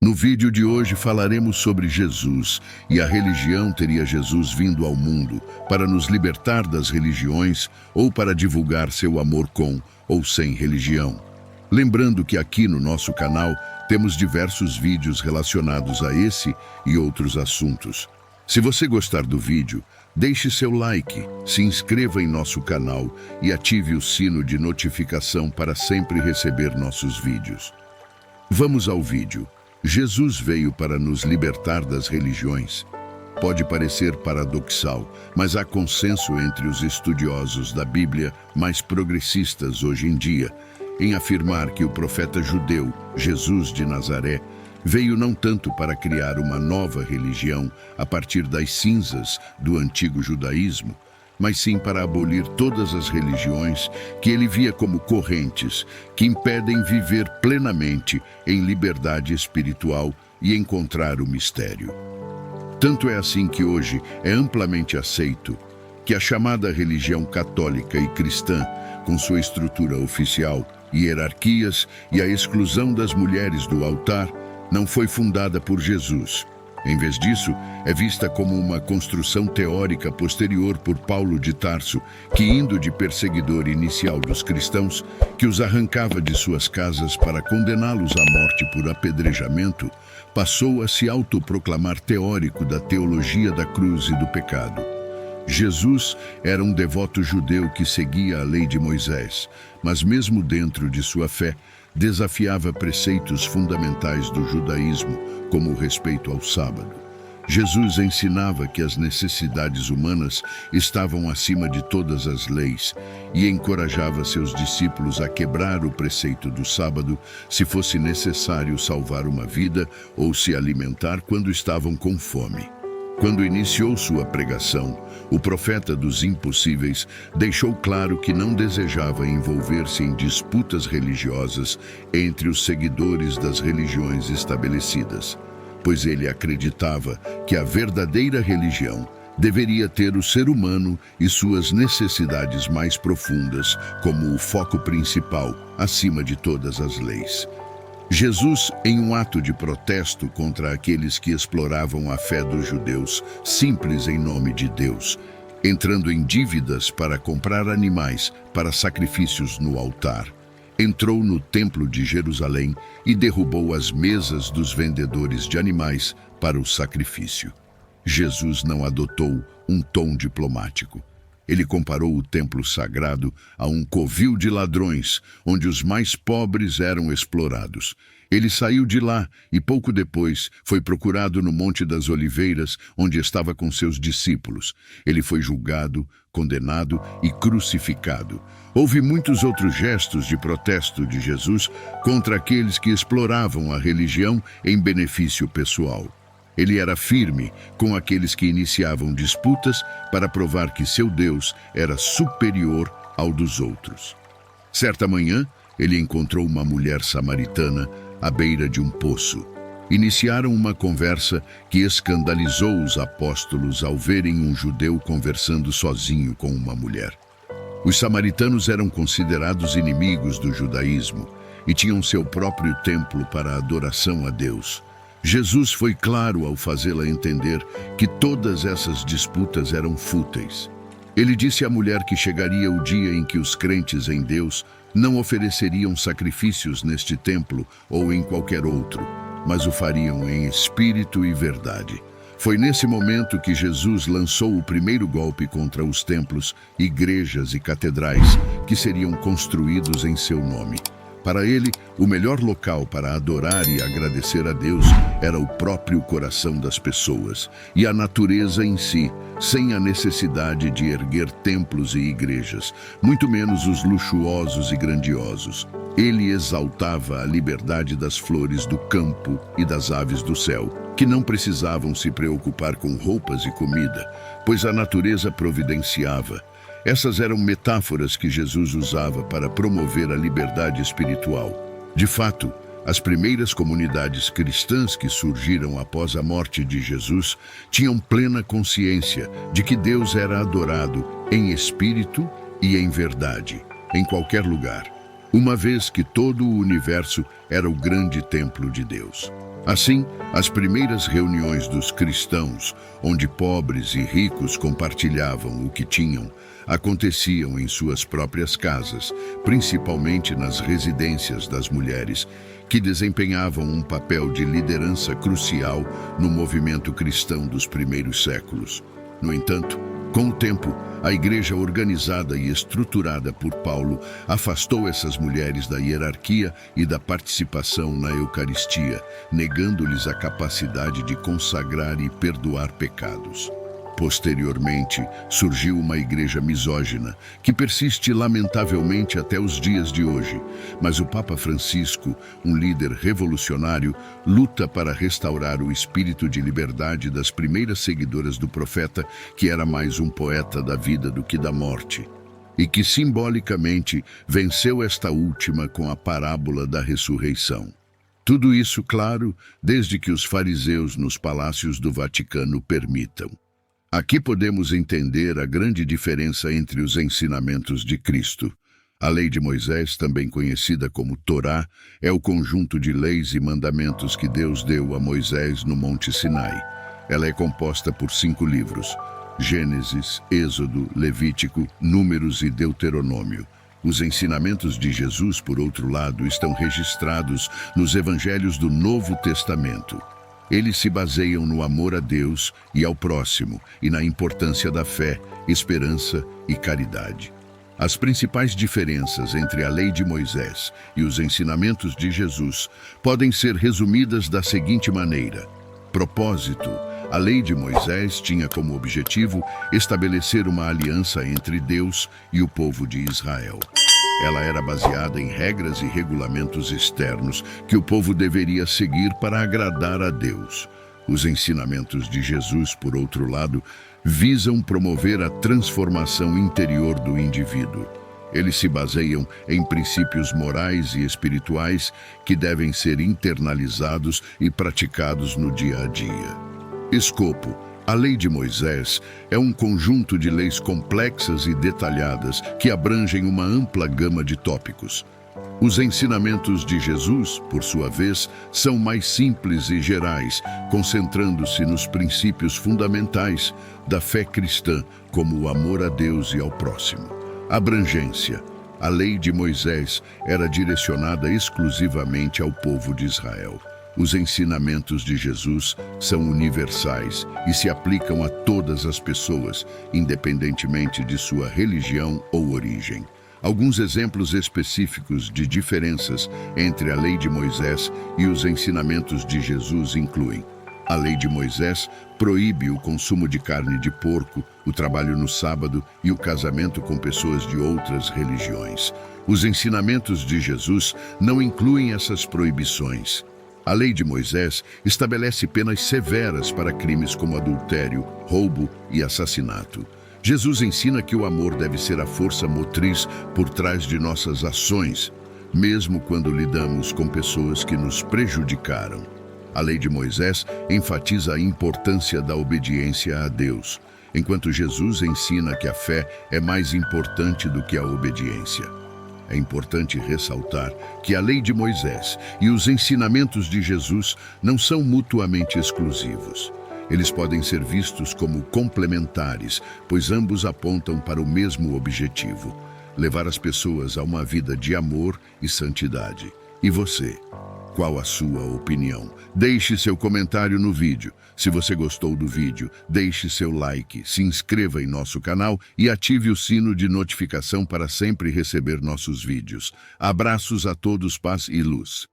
No vídeo de hoje falaremos sobre Jesus e a religião. Teria Jesus vindo ao mundo para nos libertar das religiões ou para divulgar seu amor com ou sem religião? Lembrando que aqui no nosso canal temos diversos vídeos relacionados a esse e outros assuntos. Se você gostar do vídeo, deixe seu like, se inscreva em nosso canal e ative o sino de notificação para sempre receber nossos vídeos. Vamos ao vídeo. Jesus veio para nos libertar das religiões. Pode parecer paradoxal, mas há consenso entre os estudiosos da Bíblia mais progressistas hoje em dia em afirmar que o profeta judeu, Jesus de Nazaré, veio não tanto para criar uma nova religião a partir das cinzas do antigo judaísmo, mas sim para abolir todas as religiões que ele via como correntes que impedem viver plenamente em liberdade espiritual e encontrar o mistério. Tanto é assim que hoje é amplamente aceito que a chamada religião católica e cristã, com sua estrutura oficial, hierarquias e a exclusão das mulheres do altar, não foi fundada por Jesus. Em vez disso, é vista como uma construção teórica posterior por Paulo de Tarso, que, indo de perseguidor inicial dos cristãos, que os arrancava de suas casas para condená-los à morte por apedrejamento, passou a se autoproclamar teórico da teologia da cruz e do pecado. Jesus era um devoto judeu que seguia a lei de Moisés, mas mesmo dentro de sua fé, desafiava preceitos fundamentais do judaísmo, como o respeito ao sábado. Jesus ensinava que as necessidades humanas estavam acima de todas as leis e encorajava seus discípulos a quebrar o preceito do sábado se fosse necessário salvar uma vida ou se alimentar quando estavam com fome. Quando iniciou sua pregação, o profeta dos impossíveis deixou claro que não desejava envolver-se em disputas religiosas entre os seguidores das religiões estabelecidas, pois ele acreditava que a verdadeira religião deveria ter o ser humano e suas necessidades mais profundas como o foco principal, acima de todas as leis. Jesus, em um ato de protesto contra aqueles que exploravam a fé dos judeus, simples em nome de Deus, entrando em dívidas para comprar animais para sacrifícios no altar, entrou no templo de Jerusalém e derrubou as mesas dos vendedores de animais para o sacrifício. Jesus não adotou um tom diplomático. Ele comparou o templo sagrado a um covil de ladrões, onde os mais pobres eram explorados. Ele saiu de lá e pouco depois foi procurado no Monte das Oliveiras, onde estava com seus discípulos. Ele foi julgado, condenado e crucificado. Houve muitos outros gestos de protesto de Jesus contra aqueles que exploravam a religião em benefício pessoal. Ele era firme com aqueles que iniciavam disputas para provar que seu Deus era superior ao dos outros. Certa manhã, ele encontrou uma mulher samaritana à beira de um poço. Iniciaram uma conversa que escandalizou os apóstolos ao verem um judeu conversando sozinho com uma mulher. Os samaritanos eram considerados inimigos do judaísmo e tinham seu próprio templo para a adoração a Deus. Jesus foi claro ao fazê-la entender que todas essas disputas eram fúteis. Ele disse à mulher que chegaria o dia em que os crentes em Deus não ofereceriam sacrifícios neste templo ou em qualquer outro, mas o fariam em espírito e verdade. Foi nesse momento que Jesus lançou o primeiro golpe contra os templos, igrejas e catedrais que seriam construídos em seu nome. Para ele, o melhor local para adorar e agradecer a Deus era o próprio coração das pessoas e a natureza em si, sem a necessidade de erguer templos e igrejas, muito menos os luxuosos e grandiosos. Ele exaltava a liberdade das flores do campo e das aves do céu, que não precisavam se preocupar com roupas e comida, pois a natureza providenciava. Essas eram metáforas que Jesus usava para promover a liberdade espiritual. De fato, as primeiras comunidades cristãs que surgiram após a morte de Jesus tinham plena consciência de que Deus era adorado em espírito e em verdade, em qualquer lugar, uma vez que todo o universo era o grande templo de Deus. Assim, as primeiras reuniões dos cristãos, onde pobres e ricos compartilhavam o que tinham, aconteciam em suas próprias casas, principalmente nas residências das mulheres, que desempenhavam um papel de liderança crucial no movimento cristão dos primeiros séculos. No entanto, com o tempo, a igreja organizada e estruturada por Paulo afastou essas mulheres da hierarquia e da participação na Eucaristia, negando-lhes a capacidade de consagrar e perdoar pecados. Posteriormente, surgiu uma igreja misógina, que persiste lamentavelmente até os dias de hoje, mas o Papa Francisco, um líder revolucionário, luta para restaurar o espírito de liberdade das primeiras seguidoras do profeta, que era mais um poeta da vida do que da morte, e que simbolicamente venceu esta última com a parábola da ressurreição. Tudo isso, claro, desde que os fariseus nos palácios do Vaticano permitam. Aqui podemos entender a grande diferença entre os ensinamentos de Cristo. A lei de Moisés, também conhecida como Torá, é o conjunto de leis e mandamentos que Deus deu a Moisés no Monte Sinai. Ela é composta por 5 livros: Gênesis, Êxodo, Levítico, Números e Deuteronômio. Os ensinamentos de Jesus, por outro lado, estão registrados nos evangelhos do Novo Testamento. Eles se baseiam no amor a Deus e ao próximo e na importância da fé, esperança e caridade. As principais diferenças entre a lei de Moisés e os ensinamentos de Jesus podem ser resumidas da seguinte maneira: propósito. A lei de Moisés tinha como objetivo estabelecer uma aliança entre Deus e o povo de Israel. Ela era baseada em regras e regulamentos externos que o povo deveria seguir para agradar a Deus. Os ensinamentos de Jesus, por outro lado, visam promover a transformação interior do indivíduo. Eles se baseiam em princípios morais e espirituais que devem ser internalizados e praticados no dia a dia. Escopo. A lei de Moisés é um conjunto de leis complexas e detalhadas que abrangem uma ampla gama de tópicos. Os ensinamentos de Jesus, por sua vez, são mais simples e gerais, concentrando-se nos princípios fundamentais da fé cristã, como o amor a Deus e ao próximo. Abrangência. A lei de Moisés era direcionada exclusivamente ao povo de Israel. Os ensinamentos de Jesus são universais e se aplicam a todas as pessoas, independentemente de sua religião ou origem. Alguns exemplos específicos de diferenças entre a lei de Moisés e os ensinamentos de Jesus incluem: a lei de Moisés proíbe o consumo de carne de porco, o trabalho no sábado e o casamento com pessoas de outras religiões. Os ensinamentos de Jesus não incluem essas proibições. A lei de Moisés estabelece penas severas para crimes como adultério, roubo e assassinato. Jesus ensina que o amor deve ser a força motriz por trás de nossas ações, mesmo quando lidamos com pessoas que nos prejudicaram. A lei de Moisés enfatiza a importância da obediência a Deus, enquanto Jesus ensina que a fé é mais importante do que a obediência. É importante ressaltar que a lei de Moisés e os ensinamentos de Jesus não são mutuamente exclusivos. Eles podem ser vistos como complementares, pois ambos apontam para o mesmo objetivo: levar as pessoas a uma vida de amor e santidade. E você? Qual a sua opinião? Deixe seu comentário no vídeo. Se você gostou do vídeo, deixe seu like, se inscreva em nosso canal e ative o sino de notificação para sempre receber nossos vídeos. Abraços a todos, paz e luz.